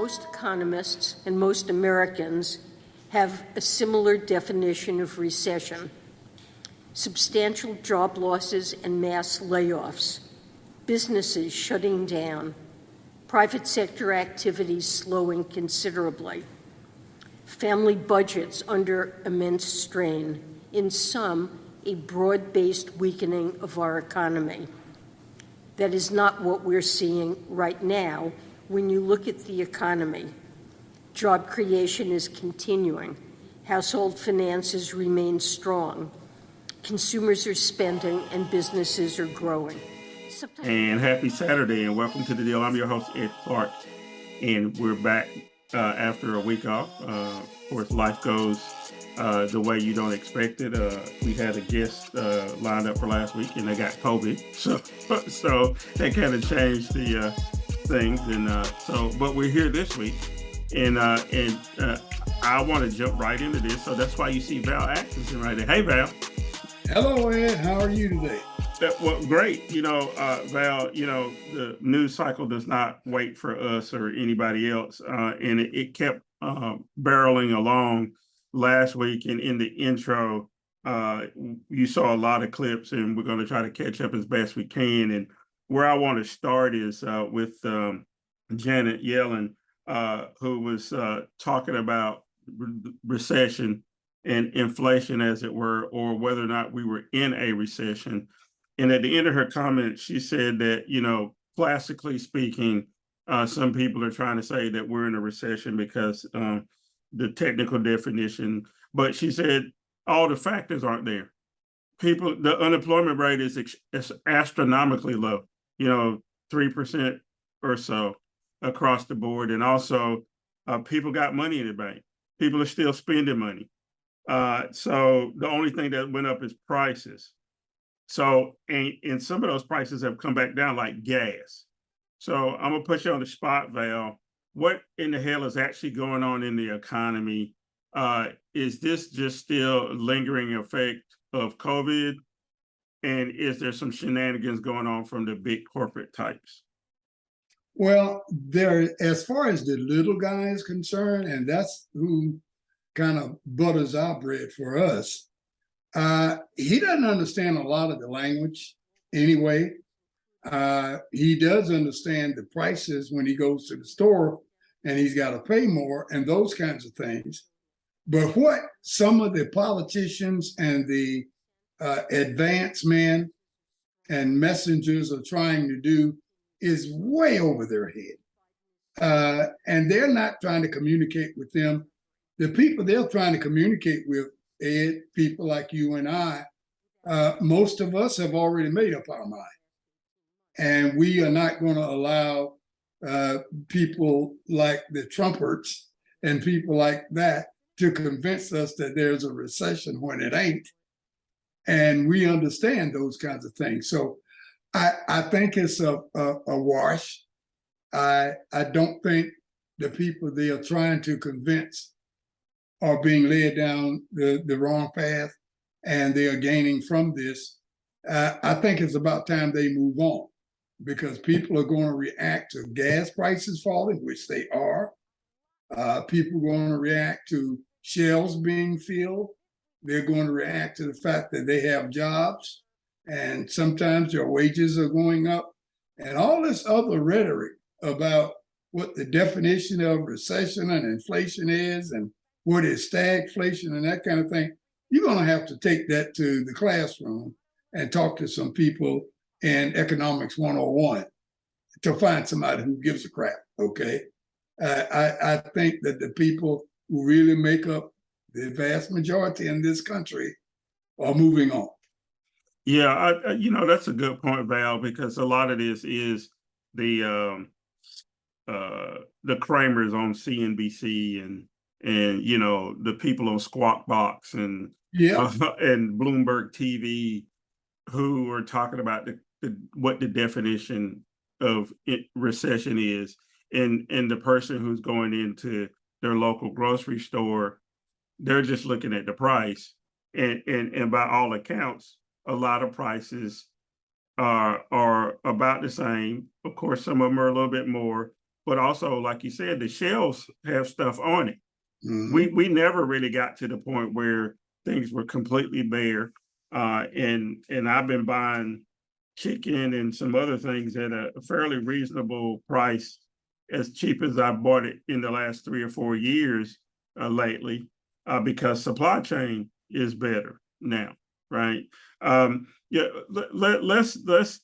most economists and most Americans have a similar definition of recession: substantial job losses and mass layoffs, businesses shutting down, private sector activities slowing considerably, family budgets under immense strain, in sum, a broad-based weakening of our economy. That is not what we're seeing right now when you look at the economy. Job creation is continuing. Household finances remain strong. Consumers are spending and businesses are growing. And happy Saturday and welcome to the deal. I'm your host, Ed Clark, and we're back after a week off. Of course, life goes the way you don't expect it. We had a guest lined up for last week and they got COVID. So that kind of changed the things. And but we're here this week and I want to jump right into this. So that's why you see Val Atkinson right there. Hey, Val. Hello, Ed. How are you today? Well, great. Val, the news cycle does not wait for us or anybody else. And it kept barreling along last week. And in the intro, you saw a lot of clips, and we're going to try to catch up as best we can. And where I want to start is with Janet Yellen, who was talking about recession and inflation, as it were, or whether or not we were in a recession. And at the end of her comment, she said that, classically speaking, some people are trying to say that we're in a recession because the technical definition, but she said all the factors aren't there. The unemployment rate is astronomically low, 3% or so across the board. And also people got money in the bank. People are still spending money. So the only thing that went up is prices. So, and some of those prices have come back down, like gas. So I'm gonna put you on the spot, Val. What in the hell is actually going on in the economy? Is this just still a lingering effect of COVID? And is there some shenanigans going on from the big corporate types? Well, as far as the little guy is concerned, and that's who kind of butters our bread for us, he doesn't understand a lot of the language anyway. He does understand the prices when he goes to the store and he's got to pay more and those kinds of things. But what some of the politicians and the advance men and messengers are trying to do is way over their head. And they're not trying to communicate with them. The people they're trying to communicate with, Ed, people like you and I, most of us have already made up our mind. And we are not going to allow people like the Trumpers and people like that to convince us that there's a recession when it ain't. And we understand those kinds of things. So I think it's a wash. I don't think the people they are trying to convince are being led down the wrong path and they are gaining from this. I think it's about time they move on because people are going to react to gas prices falling, which they are. People are going to react to shelves being filled. They're going to react to the fact that they have jobs and sometimes their wages are going up and all this other rhetoric about what the definition of recession and inflation is and what is stagflation and that kind of thing. You're going to have to take that to the classroom and talk to some people in Economics 101 to find somebody who gives a crap, okay? I think that the people who really make up the vast majority in this country are moving on. Yeah, that's a good point, Val, because a lot of this is the Kramers on CNBC and the people on Squawk Box and and Bloomberg TV who are talking about what the definition of recession is, and the person who's going into their local grocery store, they're just looking at the price, and by all accounts, a lot of prices are about the same. Of course, some of them are a little bit more, but also, like you said, the shelves have stuff on it. Mhm. We never really got to the point where things were completely bare. And I've been buying chicken and some other things at a fairly reasonable price, as cheap as I bought it in the last 3 or 4 years lately, because supply chain is better now, right? Yeah, let's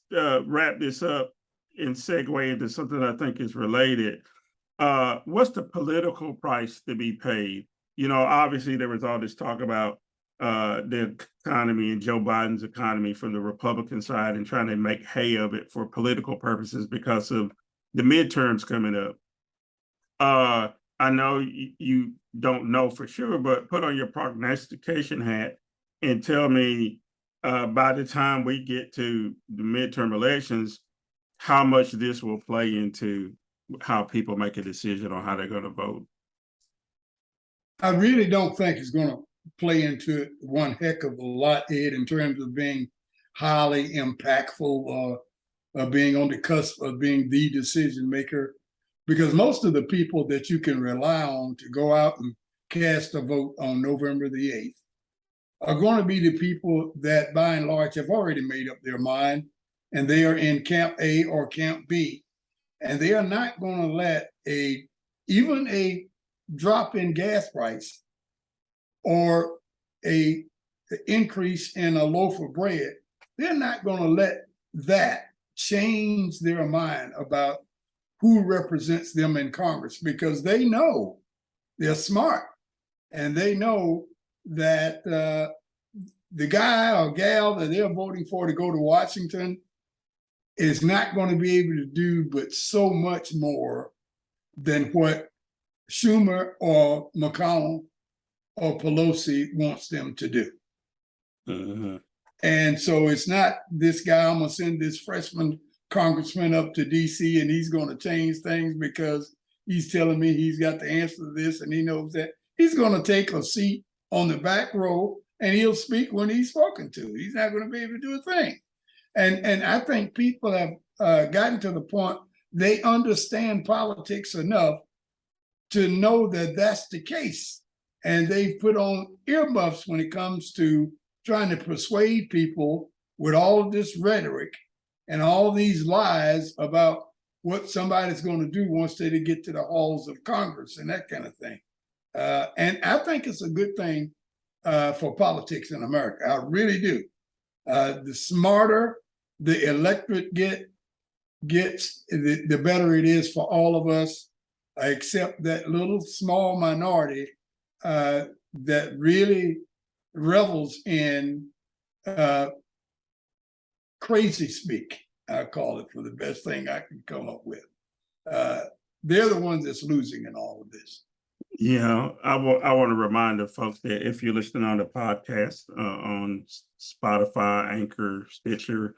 wrap this up and segue into something I think is related. What's the political price to be paid? You know, obviously there was all this talk about the economy and Joe Biden's economy from the Republican side and trying to make hay of it for political purposes because of the midterms coming up. I know you don't know for sure, but put on your prognostication hat and tell me by the time we get to the midterm elections, how much this will play into how people make a decision on how they're going to vote. I really don't think it's going to play into it one heck of a lot, Ed, in terms of being highly impactful, being on the cusp of being the decision maker. Because most of the people that you can rely on to go out and cast a vote on November the 8th are going to be the people that, by and large, have already made up their mind, and they are in Camp A or Camp B. And they are not going to let even a drop in gas price or a increase in a loaf of bread. They're not going to let that change their mind about who represents them in Congress, because they know, they're smart, and they know that the guy or gal that they're voting for to go to Washington is not going to be able to do but so much more than what Schumer or McConnell or Pelosi wants them to do. Uh-huh. And so it's not this guy, I'm going to send this freshman congressman up to DC and he's going to change things because he's telling me he's got the answer to this and he knows that. He's going to take a seat on the back row and he'll speak when he's spoken to. He's not going to be able to do a thing. And I think people have gotten to the point they understand politics enough to know that that's the case. And they've put on earmuffs when it comes to trying to persuade people with all of this rhetoric and all these lies about what somebody's going to do once they get to the halls of Congress and that kind of thing. And I think it's a good thing for politics in America. I really do. The smarter the electorate gets, the better it is for all of us, except that little small minority that really revels in crazy speak, I call it, for the best thing I can come up with. They're the ones that's losing in all of this. Yeah, I want to remind the folks that if you're listening on the podcast on Spotify, Anchor, Stitcher,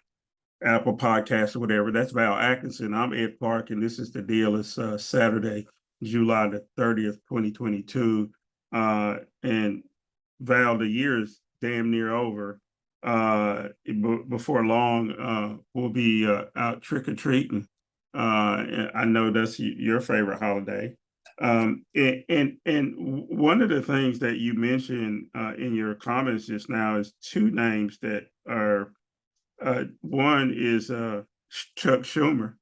Apple Podcasts, or whatever, that's Val Atkinson. I'm Ed Clark, and this is The Deal. It's Saturday, July the 30th, 2022. And Val, the year is damn near over. Before long, we'll be out trick-or-treating. I know that's your favorite holiday. And one of the things that you mentioned in your comments just now is two names that are, one is Chuck Schumer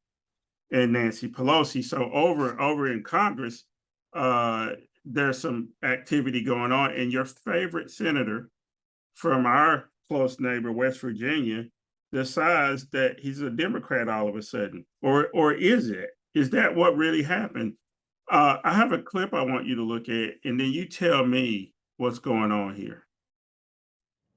and Nancy Pelosi. So over in Congress, there's some activity going on, and your favorite senator from our close neighbor, West Virginia, decides that he's a Democrat all of a sudden, or is it? Is that what really happened? I have a clip I want you to look at, and then you tell me what's going on here.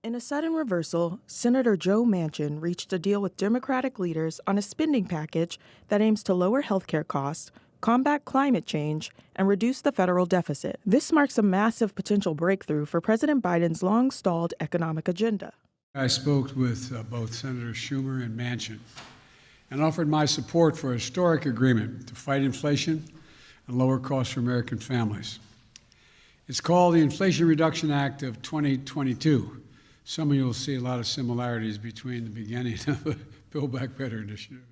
In a sudden reversal, Senator Joe Manchin reached a deal with Democratic leaders on a spending package that aims to lower healthcare costs, combat climate change, and reduce the federal deficit. This marks a massive potential breakthrough for President Biden's long-stalled economic agenda. I spoke with both Senator Schumer and Manchin and offered my support for a historic agreement to fight inflation and lower costs for American families. It's called the Inflation Reduction Act of 2022. Some of you will see a lot of similarities between the beginning of the Build Back Better initiative.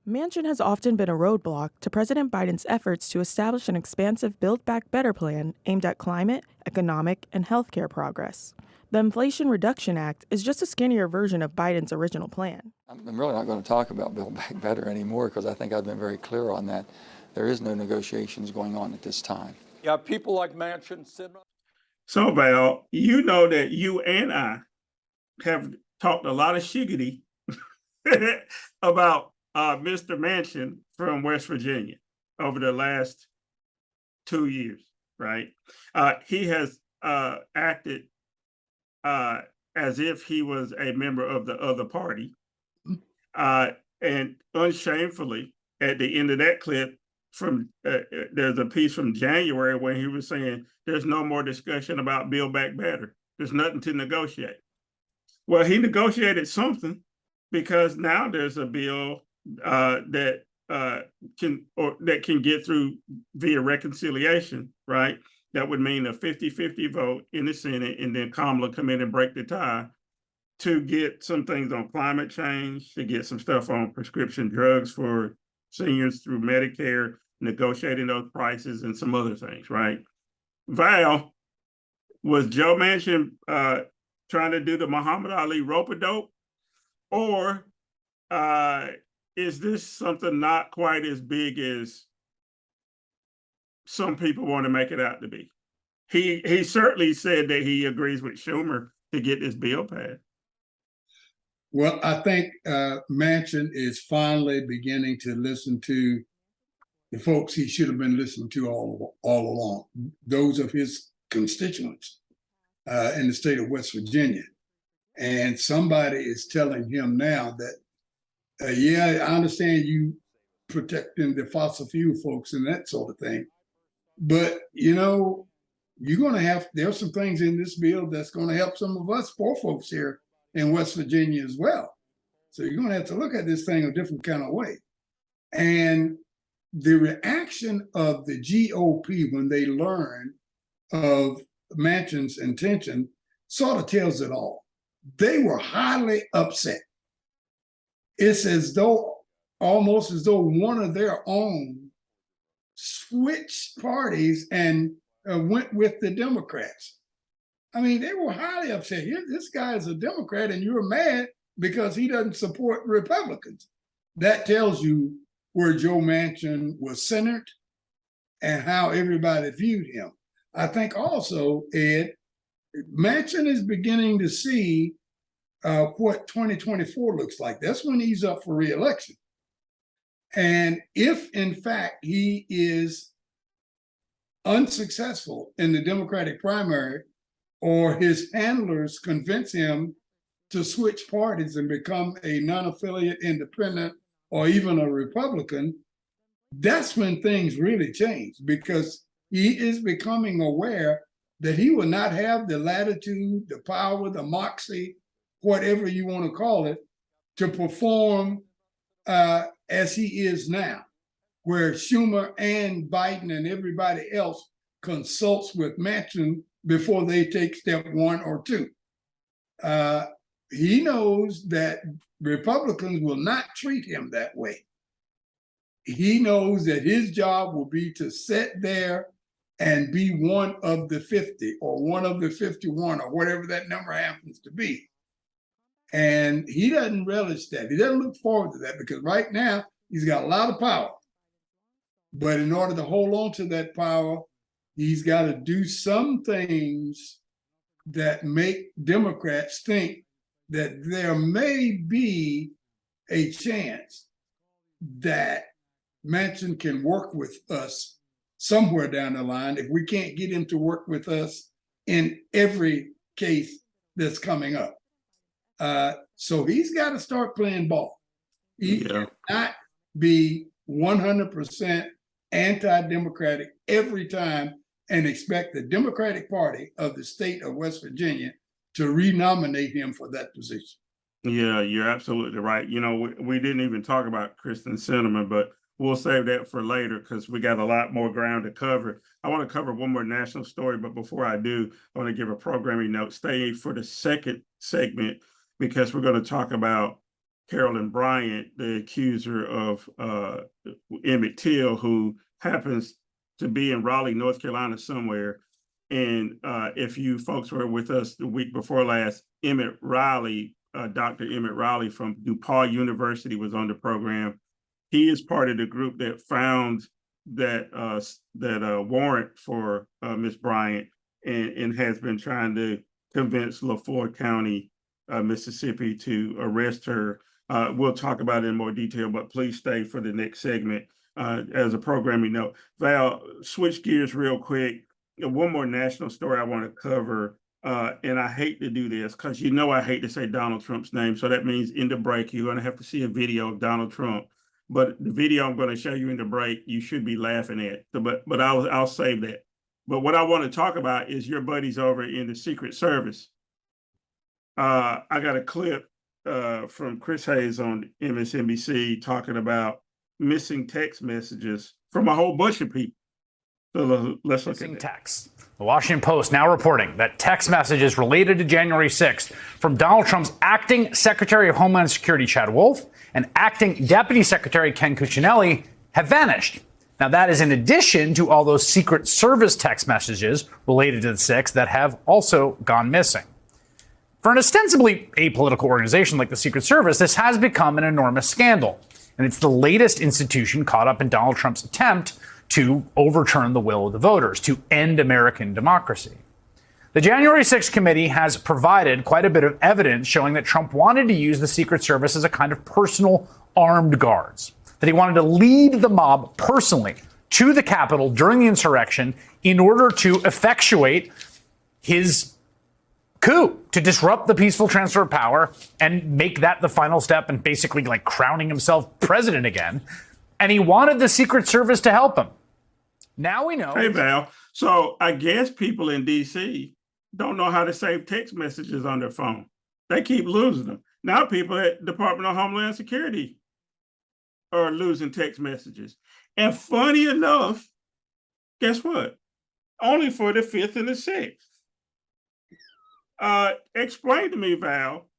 Manchin has often been a roadblock to President Biden's efforts to establish an expansive Build Back Better plan aimed at climate, economic, and healthcare progress. The Inflation Reduction Act is just a skinnier version of Biden's original plan. I'm really not going to talk about Build Back Better anymore because I think I've been very clear on that. There is no negotiations going on at this time. Yeah, people like Manchin sitting. So, Val, you know that you and I have talked a lot of shiggity about Mr. Manchin from West Virginia over the last 2 years, right? He has acted as if he was a member of the other party. And unshamefully, at the end of that clip, from there's a piece from January where he was saying there's no more discussion about Build Back Better. There's nothing to negotiate. Well, he negotiated something because now there's a bill that can get through via reconciliation, right? That would mean a 50-50 vote in the Senate, and then Kamala come in and break the tie to get some things on climate change, to get some stuff on prescription drugs for seniors through Medicare, negotiating those prices and some other things, right? Val, was Joe Manchin trying to do the Muhammad Ali rope-a-dope, or is this something not quite as big as some people want to make it out to be? He certainly said that he agrees with Schumer to get this bill passed. Well, I think Manchin is finally beginning to listen to the folks he should have been listening to all along, those of his constituents in the state of West Virginia. And somebody is telling him now that, yeah, I understand you protecting the fossil fuel folks and that sort of thing, but, you know, you're going to have, there's some things in this bill that's going to help some of us poor folks here in West Virginia as well. So you're going to have to look at this thing a different kind of way. And the reaction of the GOP when they learn of Manchin's intention sort of tells it all. They were highly upset. It's as though, almost as though one of their own switched parties and went with the Democrats. I mean, they were highly upset. Here, this guy is a Democrat and you're mad because he doesn't support Republicans. That tells you where Joe Manchin was centered and how everybody viewed him. I think also, Ed, Manchin is beginning to see what 2024 looks like. That's when he's up for re-election. And if, in fact, he is unsuccessful in the Democratic primary, or his handlers convince him to switch parties and become a non-affiliate independent or even a Republican, that's when things really change, because he is becoming aware that he will not have the latitude, the power, the moxie, whatever you want to call it, to perform as he is now, where Schumer and Biden and everybody else consults with Manchin before they take step 1 or 2. He knows that Republicans will not treat him that way. He knows that his job will be to sit there and be one of the 50 or one of the 51 or whatever that number happens to be. And he doesn't relish that. He doesn't look forward to that, because right now he's got a lot of power. But in order to hold on to that power, he's got to do some things that make Democrats think that there may be a chance that Manchin can work with us somewhere down the line if we can't get him to work with us in every case that's coming up. So he's got to start playing ball. He cannot be 100% anti-democratic every time and expect the Democratic Party of the state of West Virginia to renominate him for that position. Yeah, you're absolutely right. You know, we didn't even talk about Kristen Sinema, but we'll save that for later because we got a lot more ground to cover. I want to cover one more national story, but before I do, I want to give a programming note. Stay for the second segment because we're going to talk about Carolyn Bryant, the accuser of Emmitt Till, who happens to be in Raleigh, North Carolina somewhere. And if you folks were with us the week before last, Dr. Emmitt Riley from DePaul University was on the program. He is part of the group that found that warrant for Ms. Bryant and has been trying to convince LaFleur County, Mississippi, to arrest her. We'll talk about it in more detail, but please stay for the next segment. As a programming note, Val, switch gears real quick. One more national story I want to cover, and I hate to do this because I hate to say Donald Trump's name, so that means in the break you're going to have to see a video of Donald Trump. But the video I'm going to show you in the break, you should be laughing at. But I'll save that. But what I want to talk about is your buddies over in the Secret Service. I got a clip from Chris Hayes on MSNBC talking about missing text messages from a whole bunch of people. So let's look at that. Text. The Washington Post now reporting that text messages related to January 6th from Donald Trump's acting Secretary of Homeland Security, Chad Wolf, and acting Deputy Secretary Ken Cuccinelli have vanished. Now, that is in addition to all those Secret Service text messages related to the 6th that have also gone missing. For an ostensibly apolitical organization like the Secret Service, this has become an enormous scandal. And it's the latest institution caught up in Donald Trump's attempt to overturn the will of the voters, to end American democracy. The January 6th committee has provided quite a bit of evidence showing that Trump wanted to use the Secret Service as a kind of personal armed guards, that he wanted to lead the mob personally to the Capitol during the insurrection in order to effectuate his coup, to disrupt the peaceful transfer of power and make that the final step and basically like crowning himself president again. And he wanted the Secret Service to help him. Now we know. Hey, Val. So I guess people in D.C. don't know how to save text messages on their phone. They keep losing them. Now people at Department of Homeland Security are losing text messages. And funny enough, guess what? Only for the 5th and the 6th. Explain to me, Val,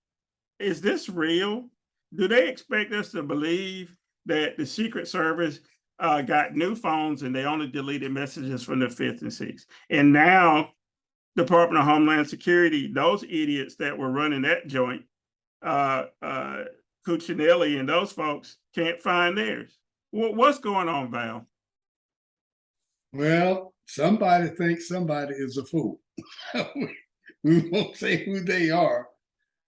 is this real? Do they expect us to believe that the Secret Service got new phones and they only deleted messages from the 5th and 6th? And now Department of Homeland Security, those idiots that were running that joint, Cuccinelli and those folks can't find theirs. What's going on, Val? Well, somebody thinks somebody is a fool. We won't say who they are,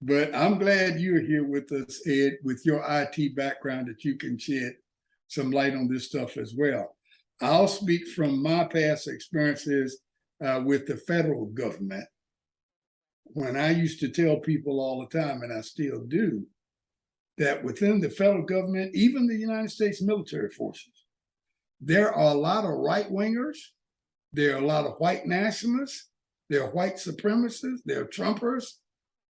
but I'm glad you're here with us, Ed, with your IT background, that you can shed some light on this stuff as well. I'll speak from my past experiences with the federal government. When I used to tell people all the time, and I still do, that within the federal government, even the United States military forces, there are a lot of right-wingers, there are a lot of white nationalists, there are white supremacists, there are Trumpers,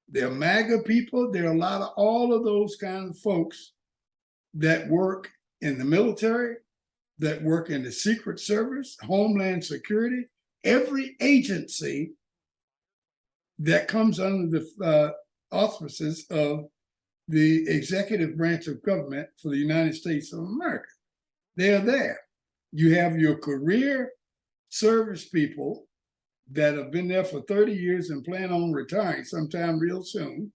there are MAGA people, there are a lot of all of those kind of folks that work in the military, that work in the Secret Service, Homeland Security, every agency that comes under the auspices of the executive branch of government for the United States of America. They're there. You have your career service people that have been there for 30 years and plan on retiring sometime real soon.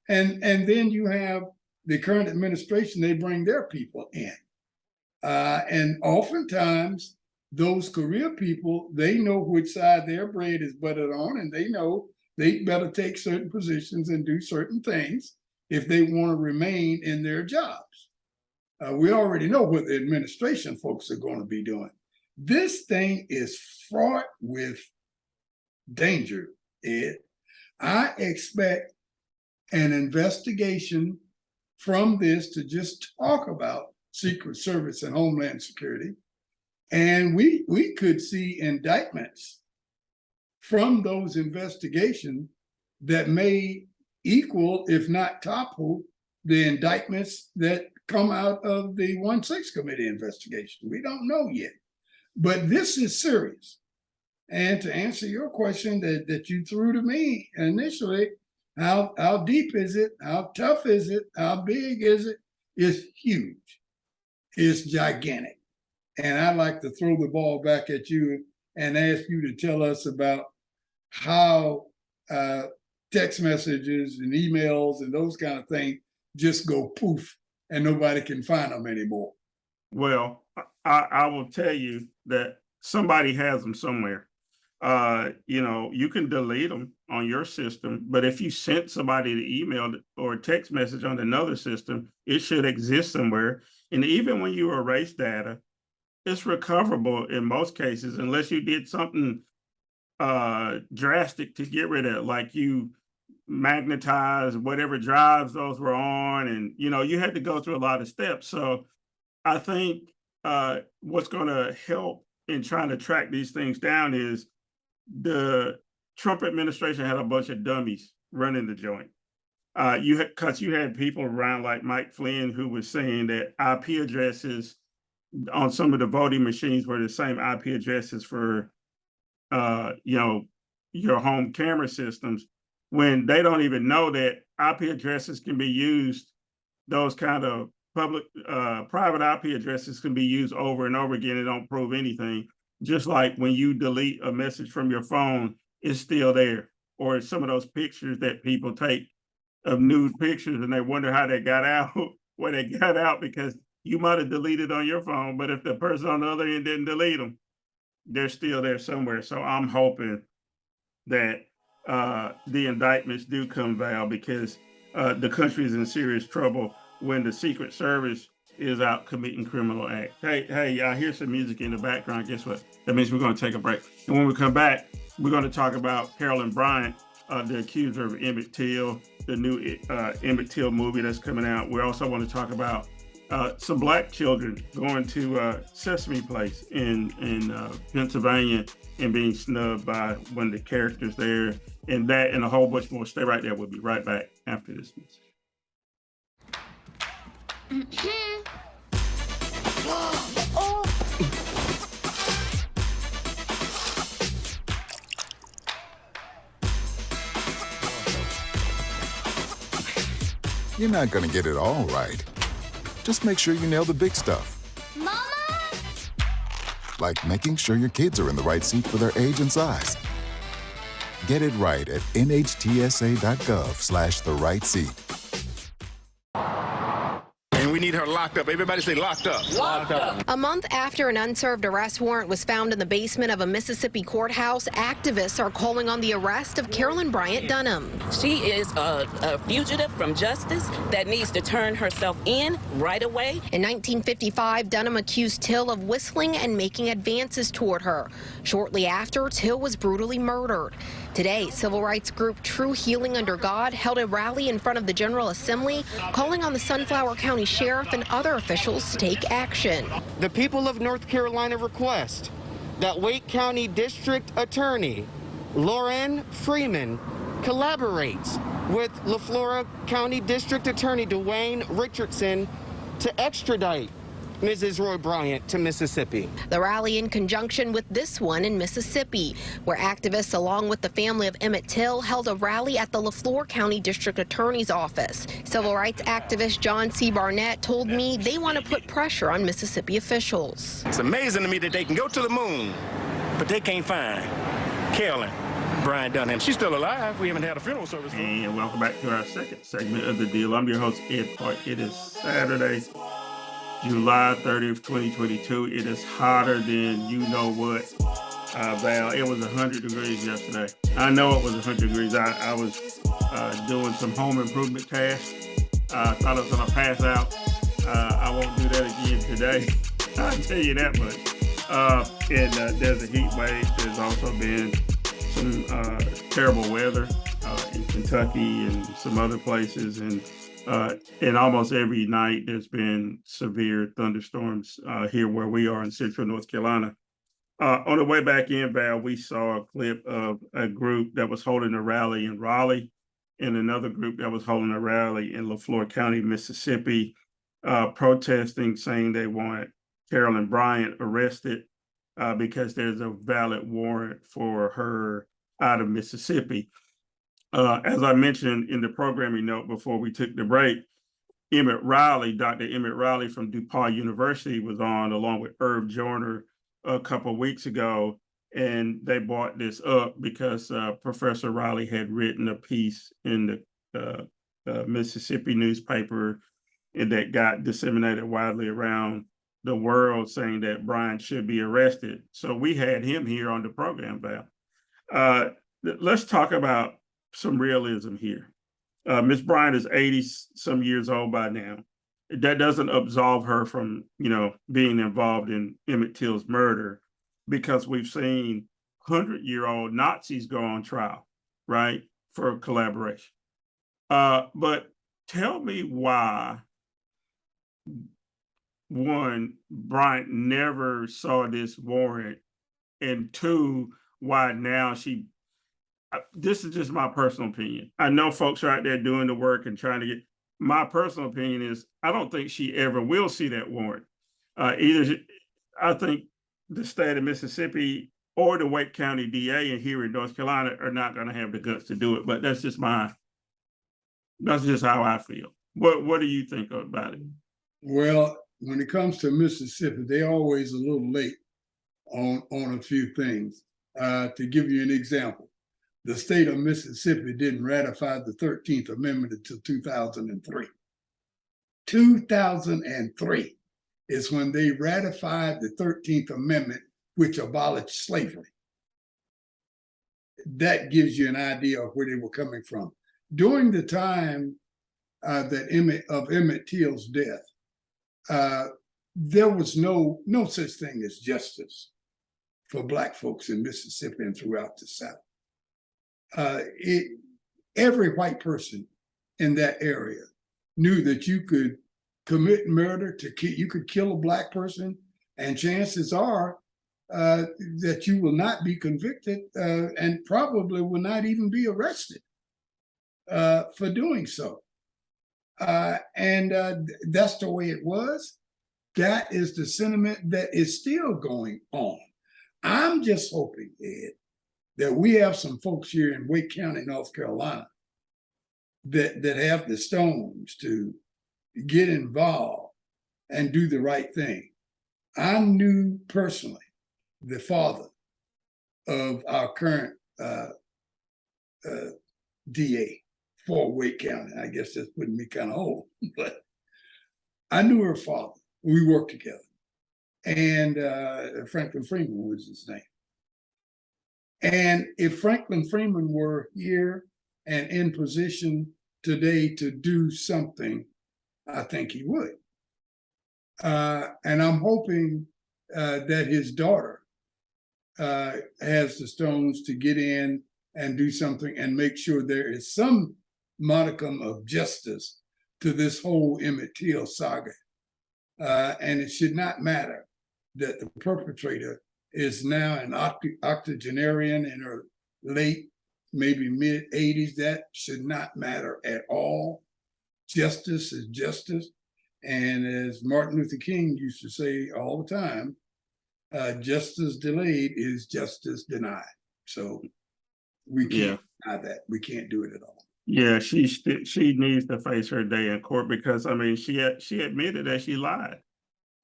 And then you have the current administration, they bring their people in. And oftentimes, those career people, they know which side their bread is buttered on, and they know they better take certain positions and do certain things if they want to remain in their jobs. We already know what the administration folks are going to be doing. This thing is fraught with danger, Ed. I expect an investigation from this to just talk about Secret Service and Homeland Security. And we could see indictments from those investigations that may equal, if not topple, the indictments that come out of the 1-6 committee investigation. We don't know yet. But this is serious. And to answer your question that you threw to me initially, How deep is it? How tough is it? How big is it? It's huge. It's gigantic. And I'd like to throw the ball back at you and ask you to tell us about how text messages and emails and those kind of things just go poof and nobody can find them anymore. Well, I will tell you that somebody has them somewhere. You can delete them on your system, but if you sent somebody the email or a text message on another system, it should exist somewhere. And even when you erase data, it's recoverable in most cases, unless you did something drastic to get rid of it, like you magnetize whatever drives those were on, and you had to go through a lot of steps. So I think what's going to help in trying to track these things down is the Trump administration had a bunch of dummies running the joint. You had people around like Mike Flynn who was saying that IP addresses on some of the voting machines were the same IP addresses for your home camera systems, when they don't even know that IP addresses can be used. Those kind of private IP addresses can be used over and over again and don't prove anything. Just like when you delete a message from your phone, it's still there. Or some of those pictures that people take of nude pictures and they wonder how they got out, where they got out, because you might have deleted on your phone, but if the person on the other end didn't delete them, they're still there somewhere. So I'm hoping that the indictments do come, Val, because the country is in serious trouble when the Secret Service is out committing criminal acts. Hey, y'all hear some music in the background. Guess what? That means we're going to take a break. And when we come back, we're going to talk about Carolyn Bryant, the accuser of Emmitt Till, the new Emmitt Till movie that's coming out. We also want to talk about some Black children going to Sesame Place in Pennsylvania and being snubbed by one of the characters there, and that and a whole bunch more. Stay right there. We'll be right back after this music. You're not going to get it all right. Just make sure you nail the big stuff. Mama! Like making sure your kids are in the right seat for their age and size. Get it right at nhtsa.gov/the-right-seat. And we need her locked up. Everybody say locked up. Locked up. A month after an unserved arrest warrant was found in the basement of a Mississippi courthouse, activists are calling on the arrest of Carolyn Bryant Dunham. She is a fugitive from justice that needs to turn herself in right away. In 1955, Dunham accused Till of whistling and making advances toward her. Shortly after, Till was brutally murdered. Today, civil rights group True Healing Under God held a rally in front of the General Assembly, calling on the Sunflower County Sheriff and other officials to take action. The people of North Carolina request that Wake County District Attorney Lauren Freeman collaborates with LaFlora County District Attorney Dwayne Richardson to extradite Mrs. Roy Bryant to Mississippi. The rally in conjunction with this one in Mississippi, where activists along with the family of Emmitt Till held a rally at the LaFleur County District Attorney's office. Civil rights activist John C. Barnett told me they want to put pressure on Mississippi officials. It's amazing to me that they can go to the moon, but they can't find Carolyn Bryant Dunham. She's still alive. We haven't had a funeral service. And welcome back to our second segment of The Deal. I'm your host, Ed Park. It is Saturday, July 30th, 2022. It is hotter than you know what, Val. It was 100 degrees yesterday. I know it was 100 degrees. I was doing some home improvement tasks. I thought I was going to pass out. I won't do that again today. I'll tell you that much. And there's a heat wave. There's also been some terrible weather in Kentucky and some other places. And almost every night there's been severe thunderstorms here where we are in central North Carolina. On the way back in, Val, we saw a clip of a group that was holding a rally in Raleigh and another group that was holding a rally in LaFleur County, Mississippi, protesting, saying they want Carolyn Bryant arrested because there's a valid warrant for her out of Mississippi. As I mentioned in the programming note before we took the break, Dr. Emmitt Riley from DePaul University was on along with Irv Joyner a couple of weeks ago, and they brought this up because Professor Riley had written a piece in the Mississippi newspaper and that got disseminated widely around the world saying that Bryant should be arrested. So we had him here on the program, Val. Let's talk about some realism here. Ms. Bryant is 80 some years old by now. That doesn't absolve her from, being involved in Emmitt Till's murder, because we've seen 100-year-old Nazis go on trial, right, for collaboration. But tell me why, one, Bryant never saw this warrant, and two, why now this is just my personal opinion. I know folks are out there doing the work and trying to get, my personal opinion is I don't think she ever will see that warrant. I think the state of Mississippi or the Wake County DA and here in North Carolina are not going to have the guts to do it. But that's just how I feel. What do you think about it? Well, when it comes to Mississippi, they're always a little late on a few things. To give you an example, the state of Mississippi didn't ratify the 13th Amendment until 2003. 2003 is when they ratified the 13th Amendment, which abolished slavery. That gives you an idea of where they were coming from. During the time of Emmitt Till's death, there was no such thing as justice for Black folks in Mississippi and throughout the South. Every white person in that area knew that you could commit murder, you could kill a Black person, and chances are that you will not be convicted and probably will not even be arrested for doing so. And that's the way it was. That is the sentiment that is still going on. I'm just hoping, Ed, that we have some folks here in Wake County, North Carolina, that have the stones to get involved and do the right thing. I knew personally the father of our current DA for Wake County. I guess that's putting me kind of old, but I knew her father. We worked together. And Franklin Freeman was his name. And if Franklin Freeman were here and in position today to do something, I think he would. And I'm hoping that his daughter has the stones to get in and do something and make sure there is some modicum of justice to this whole Emmitt Till saga. And it should not matter that the perpetrator is now an octogenarian in her late, maybe mid 80s. That should not matter at all. Justice is justice. And as Martin Luther King used to say all the time, justice delayed is justice denied. So we can't deny that. We can't do it at all. Yeah, she needs to face her day in court because, I mean, she admitted that she lied.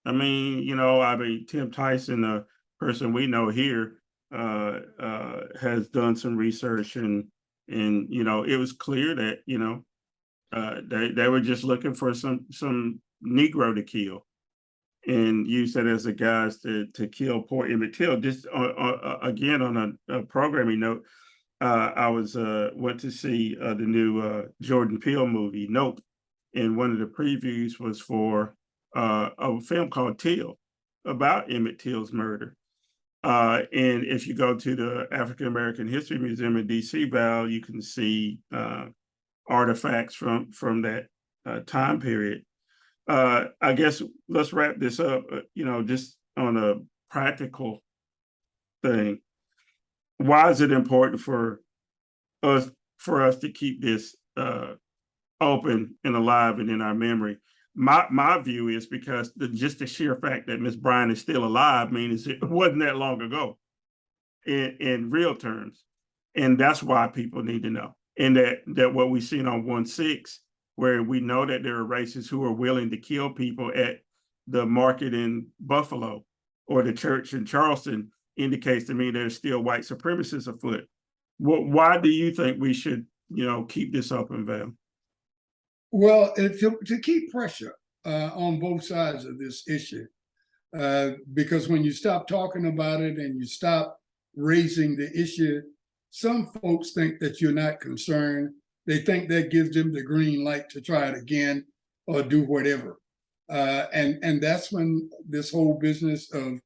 I mean, Tim Tyson, a person we know here, has done some research and it was clear that, they were just looking for some Negro to kill and use that as a guise to kill poor Emmitt Till. Just again, on a programming note, I went to see the new Jordan Peele movie, Nope, and one of the previews was for a film called Till about Emmitt Till's murder. And if you go to the African American History Museum in DC, Val, you can see artifacts from that time period. I guess let's wrap this up, just on a practical thing. Why is it important for us to keep this open and alive and in our memory? My view is because just the sheer fact that Miss Bryant is still alive means it wasn't that long ago in real terms. And that's why people need to know. And that what we've seen on 1/6, where we know that there are racists who are willing to kill people at the market in Buffalo or the church in Charleston, indicates to me there's still white supremacists afoot. Why do you think we should, keep this open, Val? Well, to keep pressure on both sides of this issue, because when you stop talking about it and you stop raising the issue, some folks think that you're not concerned. They think that gives them the green light to try it again or do whatever. And that's when this whole business of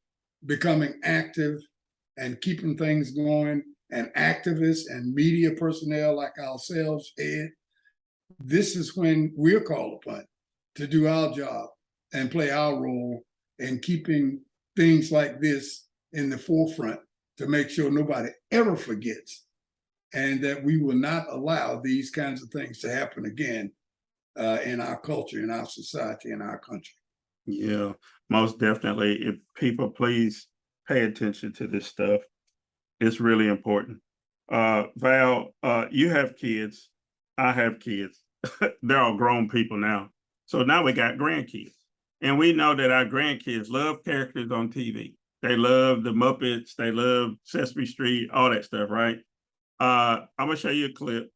becoming active and keeping things going, and activists and media personnel like ourselves, Ed, this is when we're called upon to do our job and play our role in keeping things like this in the forefront to make sure nobody ever forgets, and that we will not allow these kinds of things to happen again in our culture, in our society, in our country. Yeah, most definitely. If people please pay attention to this stuff, it's really important. Val, you have kids. I have kids. They're all grown people now. So now we got grandkids. And we know that our grandkids love characters on TV. They love the Muppets. They love Sesame Street, all that stuff, right? I'm going to show you a clip,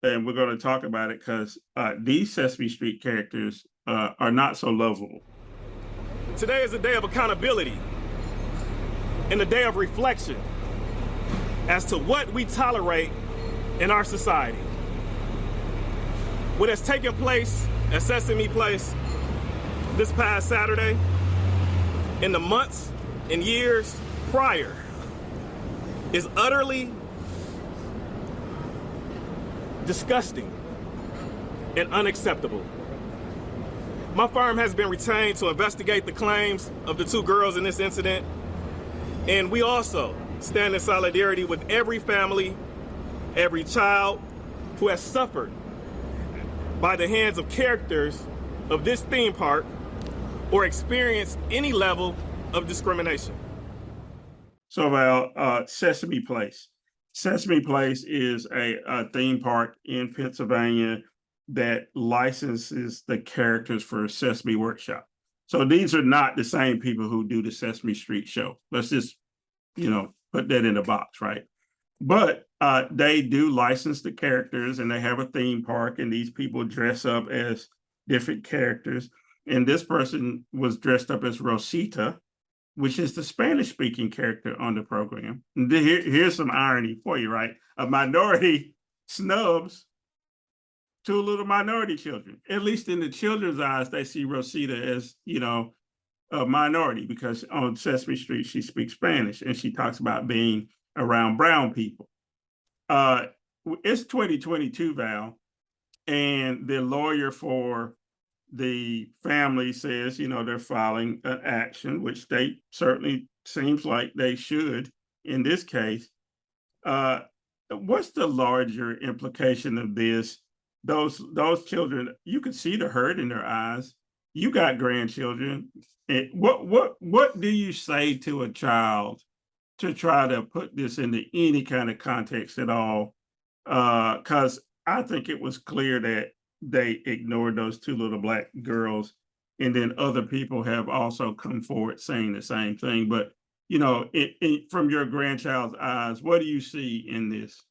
and we're going to talk about it because these Sesame Street characters are not so lovable. Today is a day of accountability and a day of reflection as to what we tolerate in our society. What has taken place at Sesame Place this past Saturday, in the months and years prior, is utterly disgusting and unacceptable. My firm has been retained to investigate the claims of the two girls in this incident, and we also stand in solidarity with every family, every child who has suffered by the hands of characters of this theme park or experienced any level of discrimination. So, Val, Sesame Place. Sesame Place is a theme park in Pennsylvania that licenses the characters for Sesame Workshop. So these are not the same people who do the Sesame Street show. Let's just, put that in a box, right? But they do license the characters, and they have a theme park, and these people dress up as different characters. And this person was dressed up as Rosita, which is the Spanish-speaking character on the program. And here's some irony for you, right? A minority snubs two little minority children. At least in the children's eyes, they see Rosita as, a minority, because on Sesame Street, she speaks Spanish and she talks about being around brown people. It's 2022, Val, and the lawyer for the family says, they're filing an action, which they certainly seems like they should in this case. What's the larger implication of this? Those children, you can see the hurt in their eyes. You got grandchildren. What do you say to a child to try to put this into any kind of context at all? Because I think it was clear that they ignored those two little black girls, and then other people have also come forward saying the same thing. But from your grandchild's eyes, what do you see in this?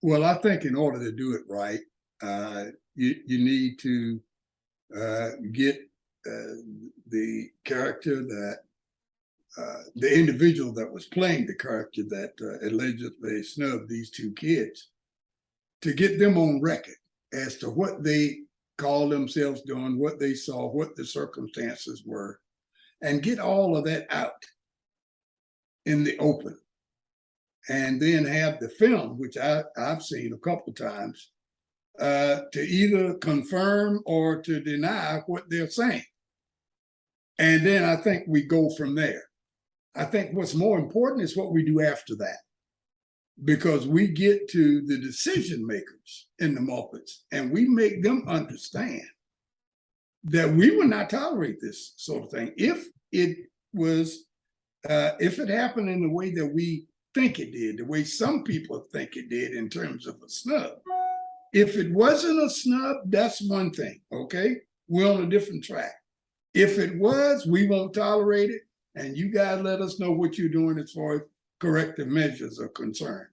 Well, I think in order to do it right, you need to get the character that the individual that was playing the character that allegedly snubbed these two kids, to get them on record as to what they called themselves doing, what they saw, what the circumstances were, and get all of that out in the open. And then have the film, which I've seen a couple of times, to either confirm or to deny what they're saying. And then I think we go from there. I think what's more important is what we do after that, because we get to the decision makers in the Muppets and we make them understand that we will not tolerate this sort of thing. If it happened in the way that we think it did, the way some people think it did in terms of a snub. If it wasn't a snub, that's one thing, okay? We're on a different track. If it was, we won't tolerate it, and you guys let us know what you're doing as far as corrective measures are concerned.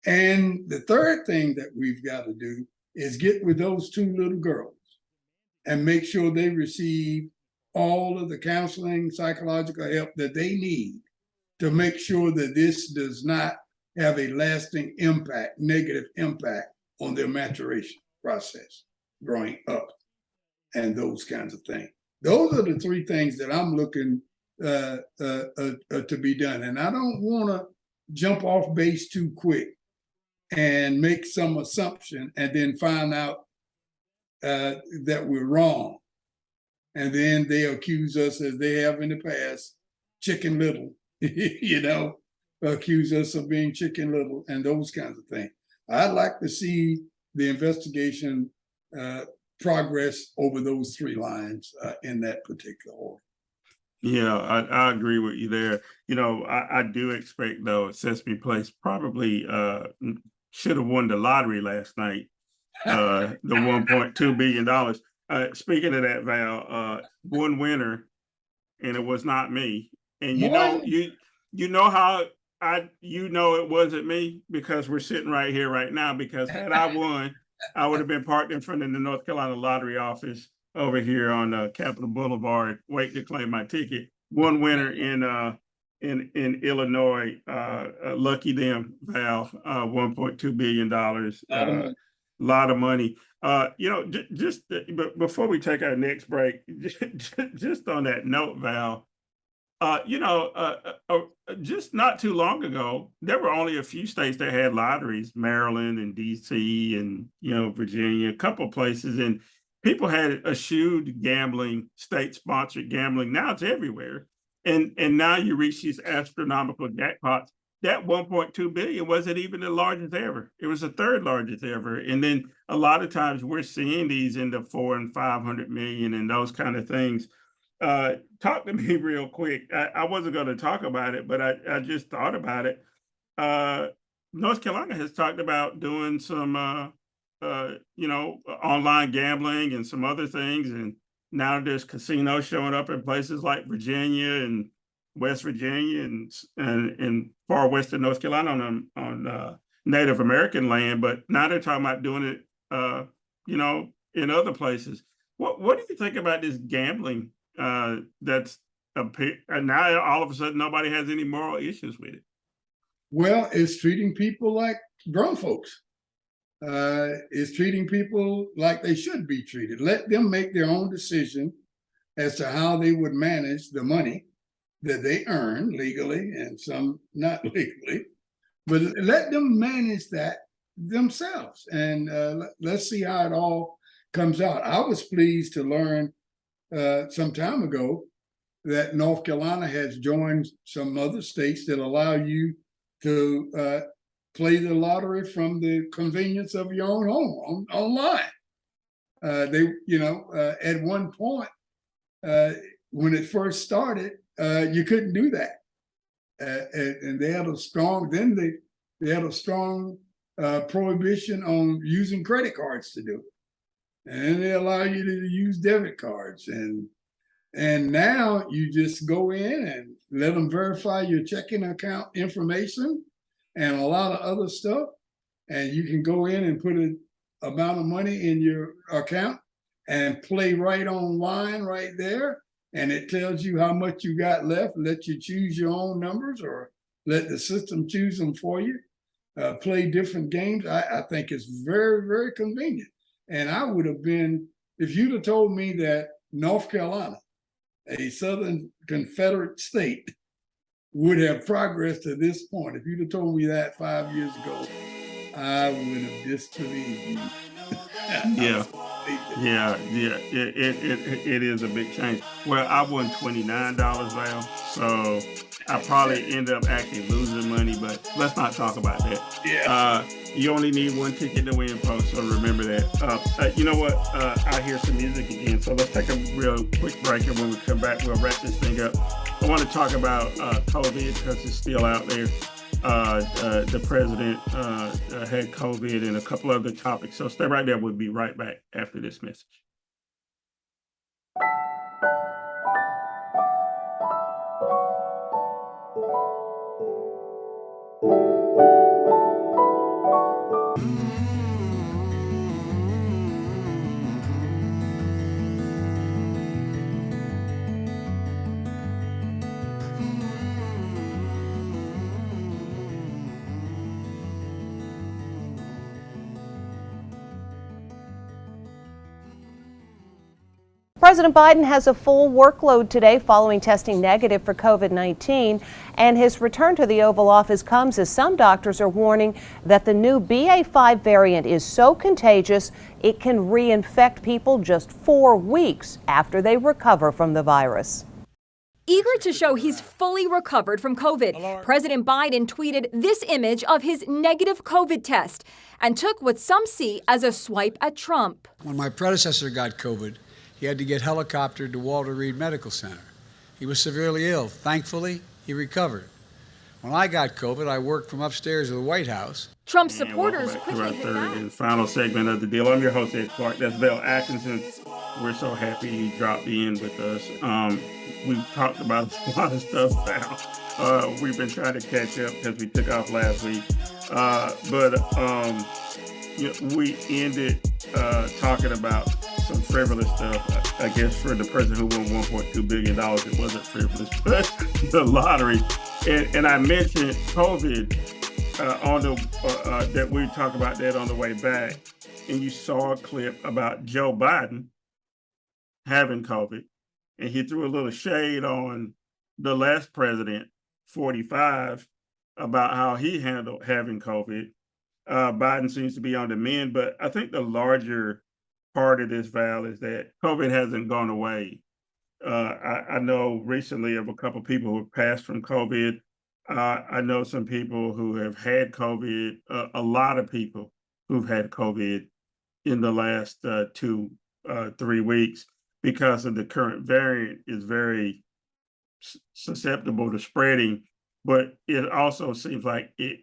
And the third thing that we've got to do is get with those two little girls and make sure they receive all of the counseling, psychological help that they need to make sure that this does not have a lasting impact, negative impact on their maturation process, growing up, and those kinds of things. Those are the three things that I'm looking to be done. And I don't want to jump off base too quick and make some assumption and then find out that we're wrong. And then they accuse us, as they have in the past, Chicken Little, you know, accuse us of being Chicken Little and those kinds of things. I'd like to see the investigation progress over those three lines in that particular order. Yeah, I agree with you there. You know, I do expect, though, Sesame Place probably should have won the lottery last night, the $1.2 billion. Speaking of that, Val, one winner, and it was not me. And you know how it wasn't me, because we're sitting right here right now, because had I won, I would have been parked in front of the North Carolina Lottery office over here on Capitol Boulevard, waiting to claim my ticket. One winner in Illinois. Lucky them, Val. $1.2 billion. A lot of money. You know, but before we take our next break, just on that note, Val, you know, just not too long ago, there were only a few states that had lotteries, Maryland and DC and, you know, Virginia, a couple places, and people had eschewed gambling, state-sponsored gambling. Now it's everywhere. And now you reach these astronomical jackpots. That 1.2 billion wasn't even the largest ever. It was the third largest ever. And then a lot of times we're seeing these in the 400 and 500 million and those kind of things. Talk to me real quick. I wasn't going to talk about it, but I just thought about it. North Carolina has talked about doing some, you know, online gambling and some other things. And now there's casinos showing up in places like Virginia and West Virginia and far western North Carolina on Native American land. But now they're talking about doing it, you know, in other places. What do you think about this gambling? That's now all of a sudden nobody has any moral issues with it. Well, it's treating people like grown folks. It's treating people like they should be treated. Let them make their own decision as to how they would manage the money that they earn legally and some not legally, but let them manage that themselves. And let's see how it all comes out. I was pleased to learn some time ago that North Carolina has joined some other states that allow you to play the lottery from the convenience of your own home online. They, you know, at one point when it first started, you couldn't do that, and they had a strong. Then they had a strong prohibition on using credit cards to do it, and they allow you to use debit cards, and now you just go in and let them verify your checking account information and a lot of other stuff, and you can go in and put an amount of money in your account and play right online right there, and it tells you how much you got left. Let you choose your own numbers or let the system choose them for you. Play different games. I think it's very, very convenient. And I would have been, if you'd have told me that North Carolina, a Southern Confederate state, would have progressed to this point, if you'd have told me that 5 years ago, I would have disbelieved you. Yeah, it is a big change. Well, I won $29, Val, so I probably end up actually losing money, but let's not talk about that. Yeah. You only need one ticket to win, folks, so remember that. You know what? I hear some music again, so let's take a real quick break, and when we come back, we'll wrap this thing up. I want to talk about COVID because it's still out there. the president had COVID and a couple other topics. So stay right there. We'll be right back after this message. President Biden has a full workload today following testing negative for COVID-19, and his return to the Oval Office comes as some doctors are warning that the new BA.5 variant is so contagious it can reinfect people just 4 weeks after they recover from the virus. Eager to show he's fully recovered from COVID, President Biden tweeted this image of his negative COVID test and took what some see as a swipe at Trump. When my predecessor got COVID, he had to get helicoptered to Walter Reed Medical Center. He was severely ill. Thankfully, he recovered. When I got COVID, I worked from upstairs of the White House. Trump supporters quickly our third and final segment of the deal. I'm your host, Ed Clark. That's Val Atkinson. We're so happy you dropped in with us. We've talked about a lot of stuff now. We've been trying to catch up because we took off last week. We ended talking about some frivolous stuff. I guess for the president who won $1.2 billion, it wasn't frivolous, but the lottery. And I mentioned COVID that we talked about that on the way back. And you saw a clip about Joe Biden having COVID. And he threw a little shade on the last president, 45, about how he handled having COVID. Biden seems to be on the mend, but I think the larger part of this, Val, is that COVID hasn't gone away. I know recently of a couple of people who have passed from COVID. I know some people who have had COVID, a lot of people who've had COVID in the last 2-3 weeks because of the current variant is very susceptible to spreading, but it also seems like it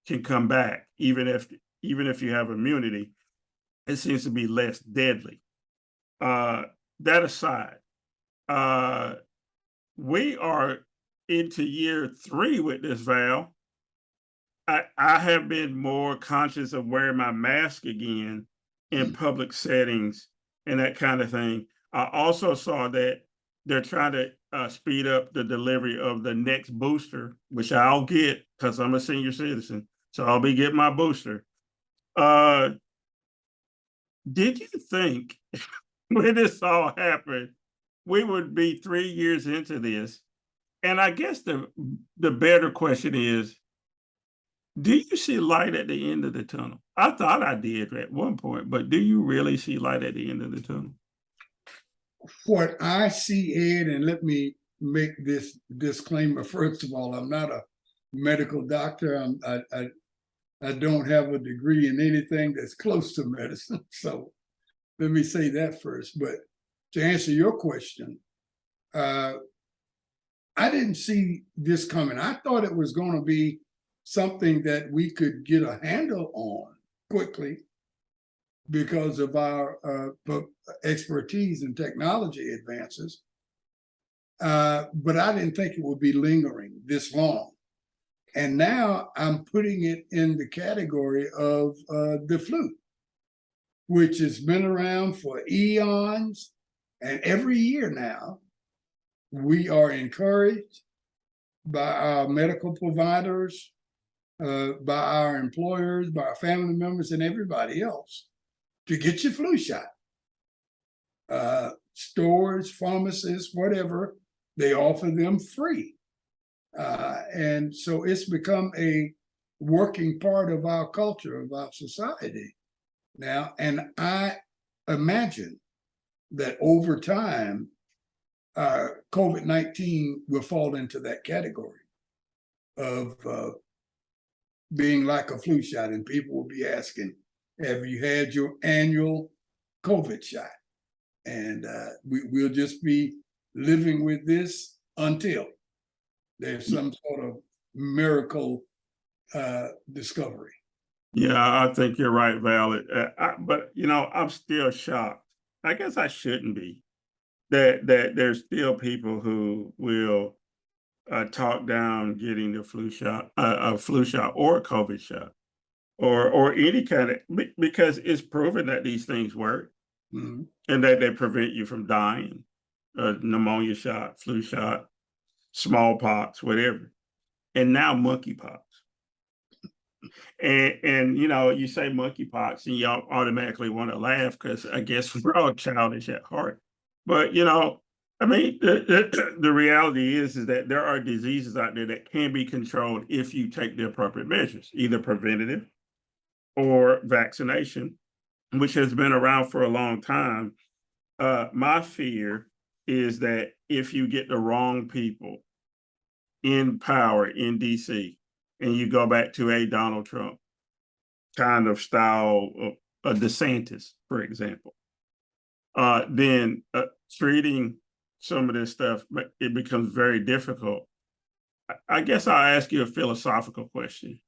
can come back even if you have immunity. It seems to be less deadly. That aside, we are into year 3 with this, Val. I have been more conscious of wearing my mask again in public settings and that kind of thing. I also saw that they're trying to speed up the delivery of the next booster, which I'll get because I'm a senior citizen. So I'll be getting my booster. Did you think when this all happened, we would be 3 years into this? And I guess the better question is, do you see light at the end of the tunnel? I thought I did at one point, but do you really see light at the end of the tunnel? What I see, Ed, and let me make this disclaimer. First of all, I'm not a medical doctor. I don't have a degree in anything that's close to medicine. So let me say that first. But to answer your question, I didn't see this coming. I thought it was going to be something that we could get a handle on quickly because of our expertise and technology advances. But I didn't think it would be lingering this long. And now I'm putting it in the category of the flu, which has been around for eons. And every year now, we are encouraged by our medical providers, by our employers, by our family members, and everybody else to get your flu shot. Stores, pharmacists, whatever, they offer them free. And so it's become a working part of our culture, of our society now. And I imagine that over time, COVID-19 will fall into that category of being like a flu shot. And people will be asking, have you had your annual COVID shot? And we'll just be living with this until there's some sort of miracle discovery. Yeah, I think you're right, Val. But I'm still shocked. I guess I shouldn't be. That there's still people who will talk down getting the flu shot, a flu shot or a COVID shot, or any kind of, because it's proven that these things work Mm-hmm. and that they prevent you from dying. Pneumonia shot, flu shot, smallpox, whatever, and now monkeypox. And you say monkeypox and you automatically want to laugh because I guess we're all childish at heart. But I mean, the reality is that there are diseases out there that can be controlled if you take the appropriate measures, either preventative or vaccination, which has been around for a long time. My fear is that if you get the wrong people in power in DC, and you go back to a Donald Trump kind of style of a DeSantis, for example, then treating some of this stuff, it becomes very difficult. I guess I'll ask you a philosophical question.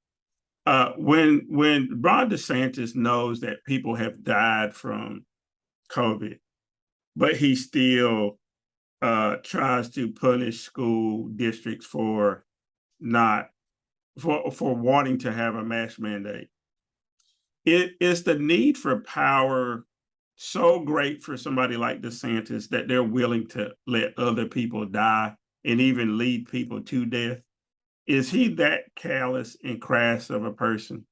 When Ron DeSantis knows that people have died from COVID, but he still tries to punish school districts for wanting to have a mask mandate, it is the need for power so great for somebody like DeSantis that they're willing to let other people die and even lead people to death? Is he that callous and crass of a person?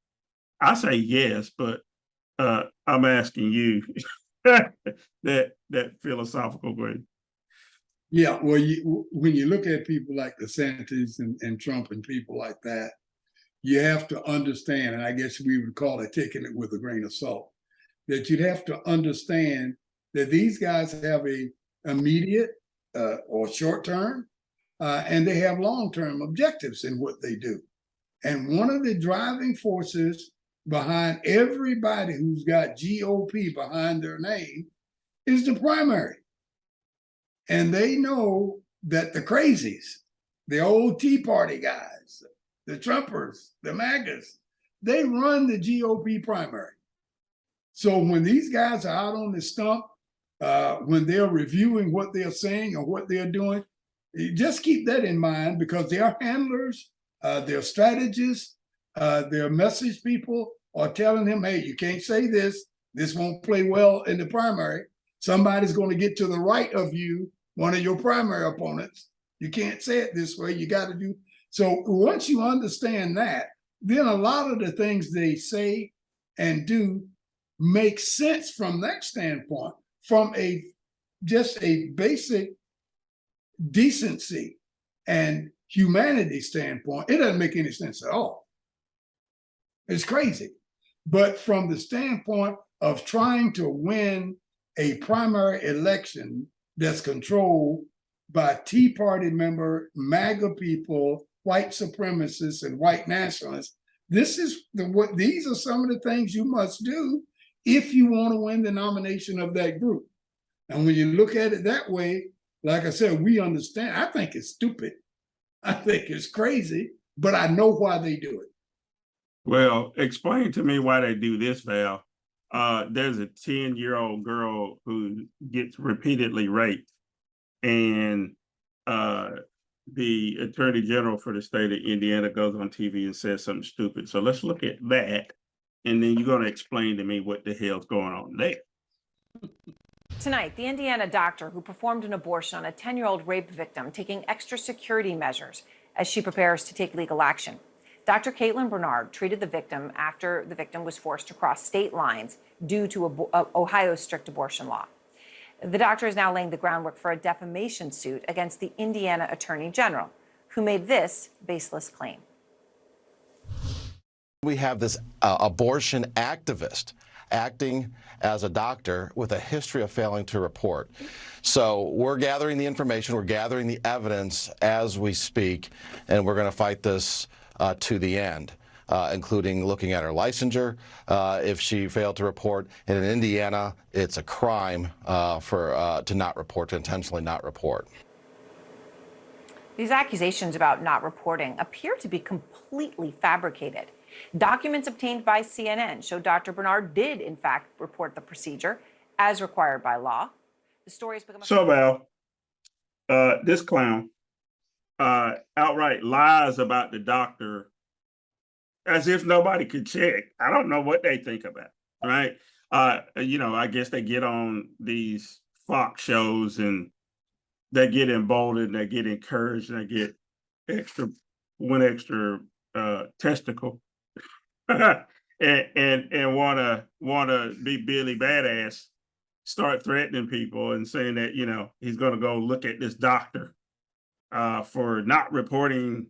I say yes, but I'm asking you that philosophical question. Yeah, well, when you look at people like DeSantis and Trump and people like that, you have to understand, and I guess we would call it taking it with a grain of salt, that you'd have to understand that these guys have a immediate or short term, and they have long-term objectives in what they do. And one of the driving forces behind everybody who's got GOP behind their name is the primary. And they know that the crazies, the old Tea Party guys, the Trumpers, the MAGAs, they run the GOP primary. So when these guys are out on the stump, when they're reviewing what they're saying or what they're doing, just keep that in mind, because their handlers, their strategists, their message people are telling them, hey, you can't say this. This won't play well in the primary. Somebody's going to get to the right of you, one of your primary opponents. You can't say it this way. You got to do. So once you understand that, then a lot of the things they say and do make sense from that standpoint, from just a basic decency and humanity standpoint. It doesn't make any sense at all. It's crazy. But from the standpoint of trying to win a primary election that's controlled by Tea Party member, MAGA people, white supremacists, and white nationalists, these are some of the things you must do if you want to win the nomination of that group. And when you look at it that way, like I said, we understand. I think it's stupid. I think it's crazy, but I know why they do it. Well, explain to me why they do this, Val. There's a 10-year-old girl who gets repeatedly raped, and the attorney general for the state of Indiana goes on TV and says something stupid. So let's look at that, and then you're going to explain to me what the hell's going on there. Tonight, the Indiana doctor who performed an abortion on a 10-year-old rape victim taking extra security measures as she prepares to take legal action. Dr. Caitlin Bernard treated the victim after the victim was forced to cross state lines due to Ohio's strict abortion law. The doctor is now laying the groundwork for a defamation suit against the Indiana Attorney General, who made this baseless claim. We have this abortion activist acting as a doctor with a history of failing to report. So we're gathering the information, we're gathering the evidence as we speak, and we're going to fight this to the end, including looking at her licensure if she failed to report. And in Indiana, it's a crime to not report, to intentionally not report. These accusations about not reporting appear to be completely fabricated. Documents obtained by CNN show Dr. Bernard did, in fact, report the procedure as required by law. The story has become So, Val, this clown outright lies about the doctor as if nobody could check. I don't know what they think about, right? I guess they get on these Fox shows and they get emboldened, they get encouraged, and they get extra testicle and wanna be Billy Badass, start threatening people and saying that he's gonna go look at this doctor for not reporting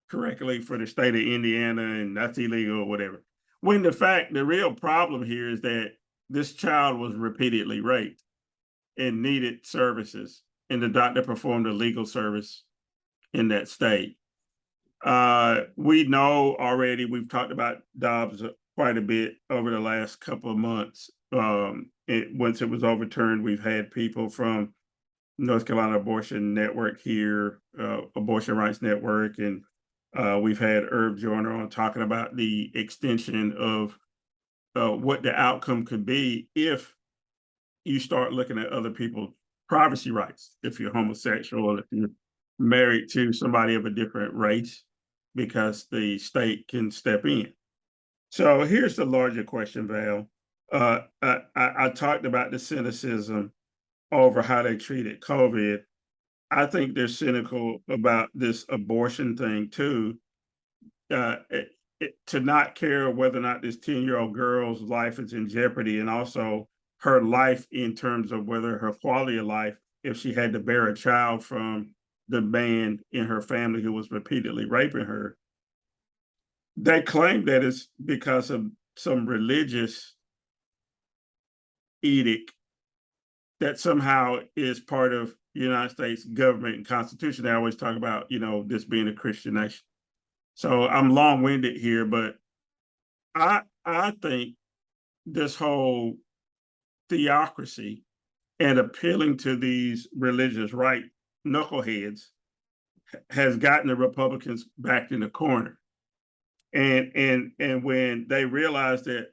correctly for the state of Indiana and that's illegal or whatever. When the real problem here is that this child was repeatedly raped and needed services, and the doctor performed a legal service in that state. We know already, we've talked about Dobbs quite a bit over the last couple of months. Once it was overturned, we've had people from North Carolina Abortion Network here, Abortion Rights Network, and we've had Herb Joyner on talking about the extension of what the outcome could be if you start looking at other people's privacy rights, if you're homosexual, if you're married to somebody of a different race, because the state can step in. So here's the larger question, Val. I talked about the cynicism over how they treated COVID. I think they're cynical about this abortion thing too. To not care whether or not this 10-year-old girl's life is in jeopardy, and also her life in terms of whether her quality of life, if she had to bear a child from the man in her family who was repeatedly raping her. They claim that it's because of some religious edict that somehow is part of the United States government and Constitution. They always talk about, this being a Christian nation. So I'm long-winded here, but I think this whole theocracy and appealing to these religious right knuckleheads has gotten the Republicans backed in the corner. And when they realize that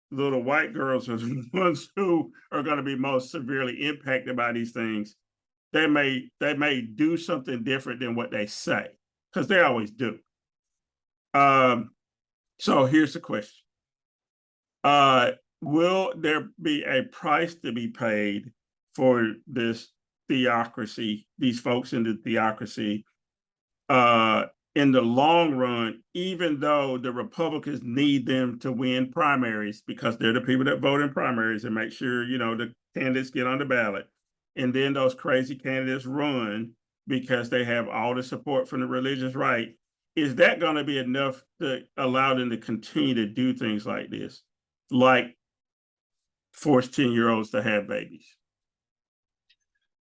little white girls are the ones who are going to be most severely impacted by these things, they may do something different than what they say, because they always do. So here's the question. Will there be a price to be paid for this theocracy, these folks in the theocracy, in the long run, even though the Republicans need them to win primaries, because they're the people that vote in primaries and make sure, the candidates get on the ballot. And then those crazy candidates run because they have all the support from the religious right. Is that going to be enough to allow them to continue to do things like this? Like force 10-year-olds to have babies?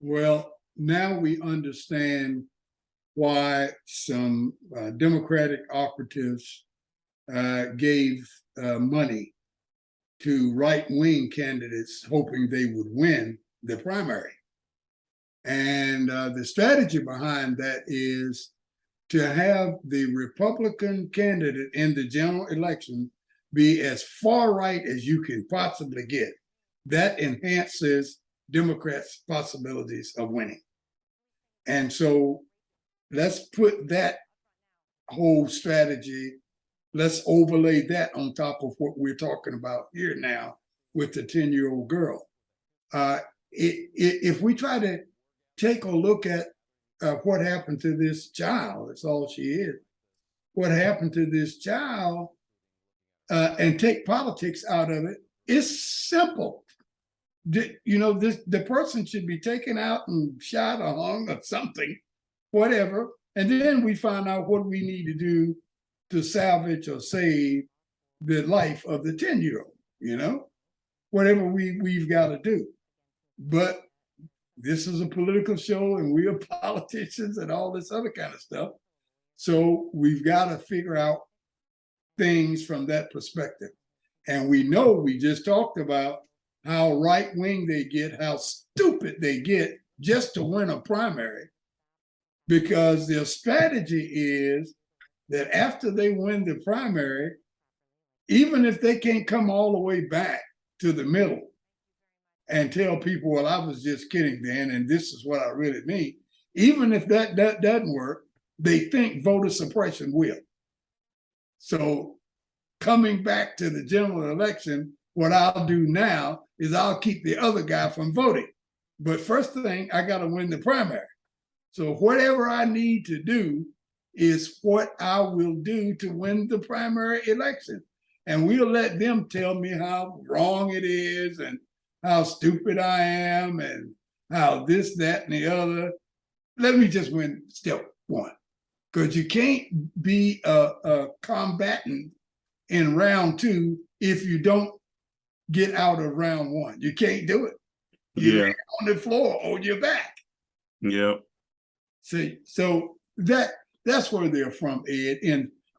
Well, now we understand why some Democratic operatives gave money to right-wing candidates, hoping they would win the primary. And the strategy behind that is to have the Republican candidate in the general election be as far right as you can possibly get. That enhances Democrats' possibilities of winning. And so let's put that whole strategy, let's overlay that on top of what we're talking about here now with the 10-year-old girl. If we try to take a look at what happened to this child, that's all she is, what happened to this child, and take politics out of it, it's simple. The person should be taken out and shot or hung or something, whatever. And then we find out what we need to do to salvage or save the life of the 10-year-old, whatever we've got to do. But this is a political show and we are politicians and all this other kind of stuff. So we've got to figure out things from that perspective. And we just talked about how right-wing they get, how stupid they get just to win a primary. because their strategy is that after they win the primary, even if they can't come all the way back to the middle and tell people, well, I was just kidding then, and this is what I really mean, even if that doesn't work, they think voter suppression will. So coming back to the general election, what I'll do now is I'll keep the other guy from voting. But first thing, I got to win the primary. So whatever I need to do is what I will do to win the primary election. And we'll let them tell me how wrong it is and how stupid I am and how this, that, and the other. Let me just win step one. Because you can't be a combatant in round two if you don't get out of round one. You can't do it. You're on the floor on your back. Yep. See, so that's where they're from, Ed,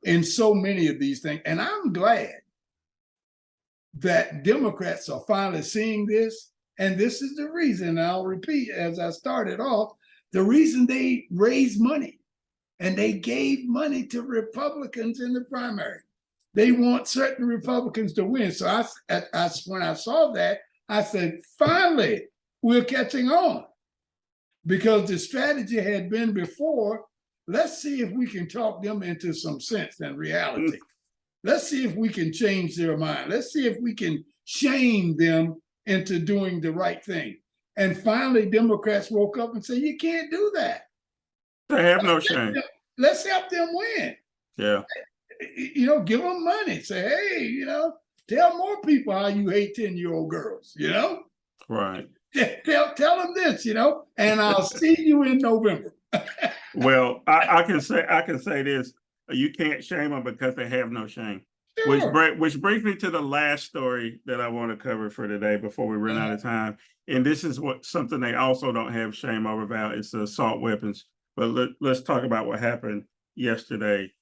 in so many of these things. And I'm glad that Democrats are finally seeing this. And this is the reason, I'll repeat as I started off, the reason they raised money and they gave money to Republicans in the primary. They want certain Republicans to win. So when I saw that, I said, finally, we're catching on. Because the strategy had been before, let's see if we can talk them into some sense and reality. Let's see if we can change their mind. Let's see if we can shame them into doing the right thing. And finally, Democrats woke up and said, you can't do that. They have no shame. Let's help them win. Yeah. You know, give them money. Say, hey, you know, tell more people how you hate 10-year-old girls, you know? Right. Tell them this, you know, and I'll see you in November. Well, I can say this. You can't shame them because they have no shame. Sure. Which brings me to the last story that I want to cover for today before we run out of time. And this is something they also don't have shame over, Val. It's the assault weapons. But let's talk about what happened yesterday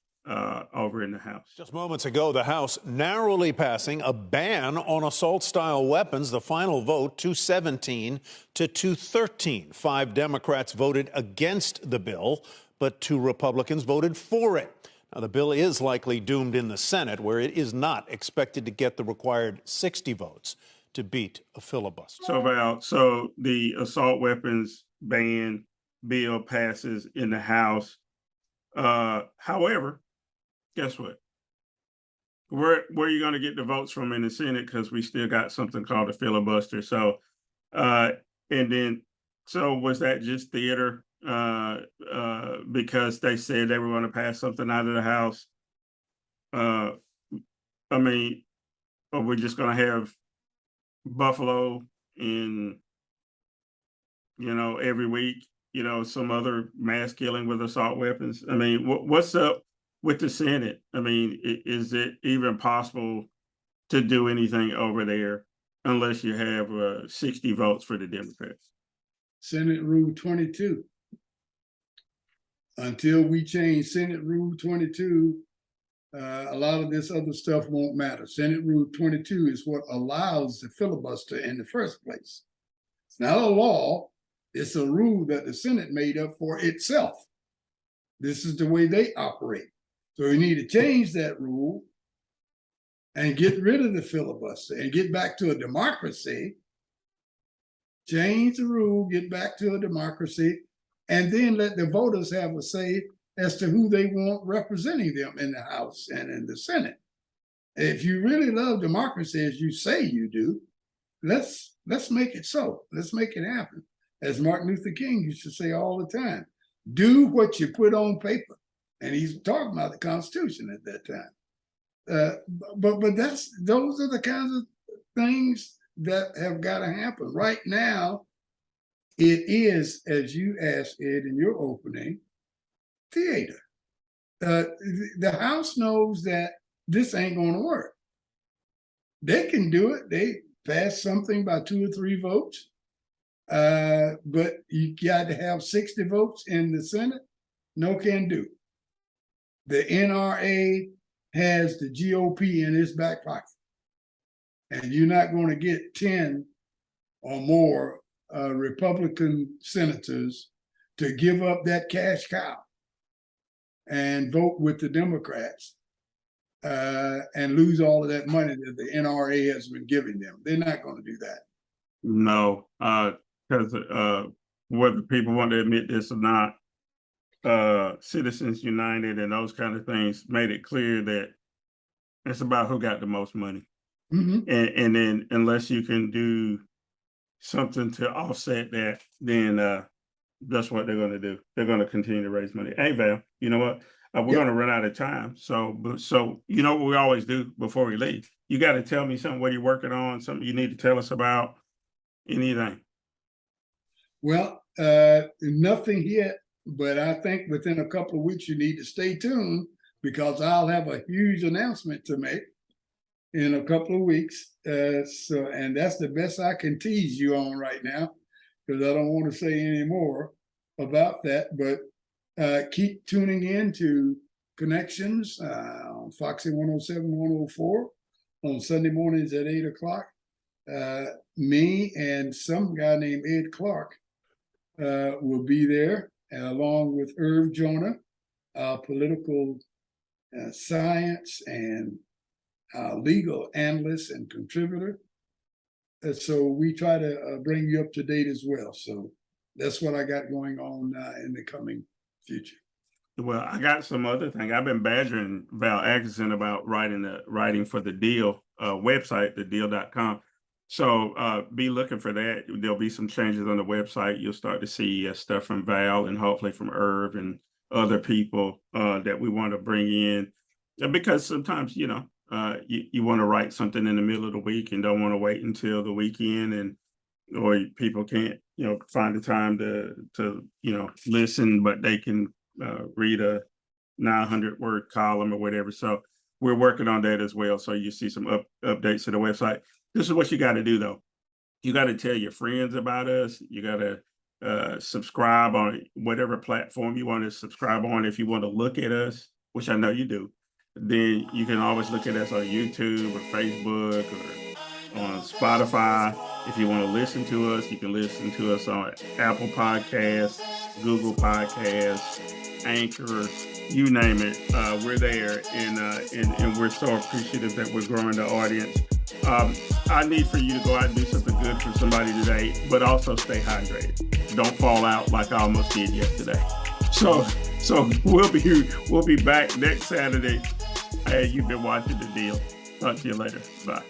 over in the House. Just moments ago, the House narrowly passing a ban on assault-style weapons. The final vote, 217 to 213. 5 Democrats voted against the bill, but 2 Republicans voted for it. Now, the bill is likely doomed in the Senate, where it is not expected to get the required 60 votes to beat a filibuster. So, Val, the assault weapons ban bill passes in the House. However, guess what? Where are you going to get the votes from in the Senate? Because we still got something called a filibuster. So, was that just theater? Because they said they were going to pass something out of the House. I mean, are we just going to have Buffalo in, every week, some other mass killing with assault weapons? I mean, what's up with the Senate? I mean, is it even possible to do anything over there unless you have 60 votes for the Democrats? Senate Rule 22. Until we change Senate Rule 22, a lot of this other stuff won't matter. Senate Rule 22 is what allows the filibuster in the first place. It's not a law. It's a rule that the Senate made up for itself. This is the way they operate. So we need to change that rule and get rid of the filibuster and get back to a democracy. Change the rule, get back to a democracy, and then let the voters have a say as to who they want representing them in the House and in the Senate. If you really love democracy as you say you do, let's make it so. Let's make it happen. As Martin Luther King used to say all the time, do what you put on paper. And he's talking about the Constitution at that time. But those are the kinds of things that have got to happen. Right now, it is, as you asked, Ed, in your opening, theater. The House knows that this ain't going to work. They can do it. They pass something by 2 or 3 votes. But you got to have 60 votes in the Senate. No can do. The NRA has the GOP in its back pocket. And you're not going to get 10 or more Republican senators to give up that cash cow and vote with the Democrats and lose all of that money that the NRA has been giving them. They're not going to do that. No, because whether people want to admit this or not, Citizens United and those kind of things made it clear that it's about who got the most money. And then unless you can do something to offset that, then that's what they're going to do. They're going to continue to raise money. Hey, Val, you know what? We're going to run out of time. So you know what we always do before we leave? You got to tell me something, what you're working on, something you need to tell us about, anything. Well, nothing yet, but I think within a couple of weeks, you need to stay tuned because I'll have a huge announcement to make in a couple of weeks. And that's the best I can tease you on right now, because I don't want to say any more about that. But keep tuning in to Connections on Foxy 107, 104 on Sunday mornings at 8 o'clock. Me and some guy named Ed Clark will be there, along with Irv Jonah, political science and legal analyst and contributor. So we try to bring you up to date as well. So that's what I got going on in the coming future. Well, I got some other thing. I've been badgering Val Atkinson about writing for the Deal website, thedeal.com. So be looking for that. There'll be some changes on the website. You'll start to see stuff from Val and hopefully from Irv and other people that we want to bring in, because sometimes, you know, you want to write something in the middle of the week and don't want to wait until the weekend, or people can't, you know, find the time to you know, listen, but they can read a 900-word column or whatever. So we're working on that as well. So you see some updates to the website. This is what you got to do, though. You got to tell your friends about us. You got to subscribe on whatever platform you want to subscribe on. If you want to look at us, which I know you do, then you can always look at us on YouTube or Facebook or on Spotify. If you want to listen to us, you can listen to us on Apple Podcasts, Google Podcasts, Anchor, you name it. We're there, and we're so appreciative that we're growing the audience. I need for you to go out and do something good for somebody today, but also stay hydrated. Don't fall out like I almost did yesterday. So we'll be back next Saturday. Hey, you've been watching The Deal. Talk to you later. Bye.